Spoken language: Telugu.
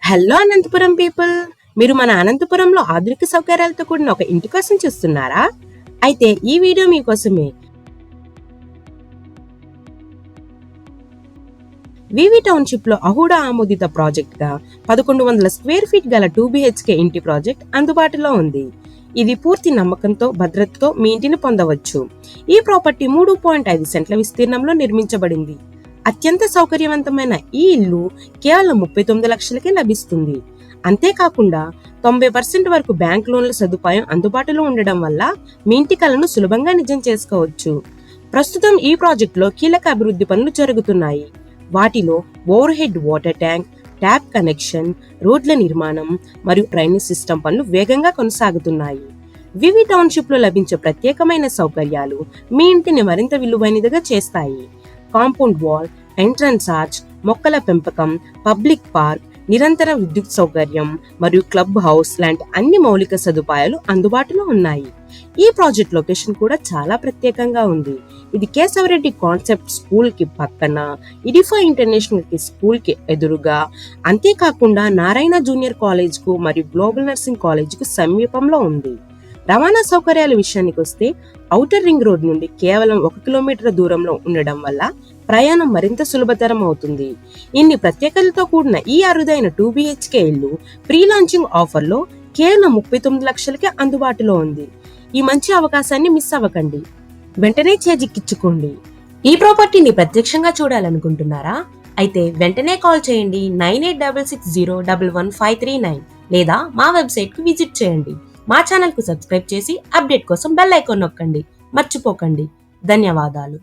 హలో అనంతపురం పీపుల్, మీరు మన అనంతపురంలో ఆధునిక సౌకర్యాలతో కూడిన ఒక ఇంటి కోసం చూస్తున్నారా? అయితే ఈ వీడియో మీకోసమే. వివి టౌన్షిప్ లో అహుడా ఆమోదిత ప్రాజెక్ట్ గా 1100 స్క్వేర్ ఫీట్ గల 2 BHK ఇంటి ప్రాజెక్ట్ అందుబాటులో ఉంది. ఇది పూర్తి నమ్మకంతో, భద్రతతో మీ ఇంటిని పొందవచ్చు. ఈ ప్రాపర్టీ 3.5 సెంట్ల విస్తీర్ణంలో నిర్మించబడింది. అత్యంత సౌకర్యవంతమైన ఈ ఇల్లు కేవలం 39 లక్షలకే లభిస్తుంది. అంతేకాకుండా 90% వరకు బ్యాంక్ లోన్ల సదుపాయం అందుబాటులో ఉండడం వల్ల మీ ఇంటి కలను సులభంగా నిజం చేసుకోవచ్చు. ప్రస్తుతం ఈ ప్రాజెక్టులో కీలక అభివృద్ధి పనులు జరుగుతున్నాయి. వాటిలో over head water tank, tap connection, రోడ్ల నిర్మాణం మరియు డ్రైనేజ్ సిస్టమ్ పనులు వేగంగా కొనసాగుతున్నాయి. వివి టౌన్షిప్ లో లభించే ప్రత్యేకమైన సౌకర్యాలు మీ ఇంటిని మరింత విలువైనదిగా చేస్తాయి. కాంపౌండ్ వాల్, ఎంట్రన్స్ ఆర్చ్, మొక్కల పెంపకం, పబ్లిక్ పార్క్, నిరంతర విద్యుత్ సౌకర్యం మరియు క్లబ్ హౌస్ లాంటి అన్ని మౌలిక సదుపాయాలు అందుబాటులో ఉన్నాయి. ఈ ప్రాజెక్ట్ లొకేషన్ కూడా చాలా ప్రత్యేకంగా ఉంది. ఇది కేశవరెడ్డి కాన్సెప్ట్ స్కూల్ కి పక్కన, ఇడిఫా ఇంటర్నేషనల్ కి స్కూల్ కి ఎదురుగా, అంతేకాకుండా నారాయణ జూనియర్ కాలేజ్ కు మరియు గ్లోబల్ నర్సింగ్ కాలేజ్ కు సమీపంలో ఉంది. రవాణా సౌకర్యాల విషయానికి వస్తే ఔటర్ రింగ్ రోడ్ నుండి కేవలం 1 కిలోమీటర్ దూరంలో ఉండడం వల్ల ప్రయాణం మరింత సులభతరం అవుతుంది. ఇన్ని ప్రత్యేకతలతో కూడిన ఈ అరుదైన 2 BHK ఇల్లు ప్రీ లాంచింగ్ ఆఫర్ లో కేవలం 39 లక్షలకే అందుబాటులో ఉంది. ఈ మంచి అవకాశాన్ని మిస్ అవ్వకండి, వెంటనే చేజిక్కించుకోండి. ఈ ప్రాపర్టీని ప్రత్యక్షంగా చూడాలనుకుంటున్నారా? అయితే వెంటనే కాల్ చేయండి 9866011539 లేదా మా వెబ్సైట్ కు విజిట్ చేయండి. మా ఛానల్ కు సబ్స్క్రైబ్ చేసి అప్డేట్ కోసం బెల్ ఐకాన్ నొక్కండి. మర్చిపోకండి. ధన్యవాదాలు.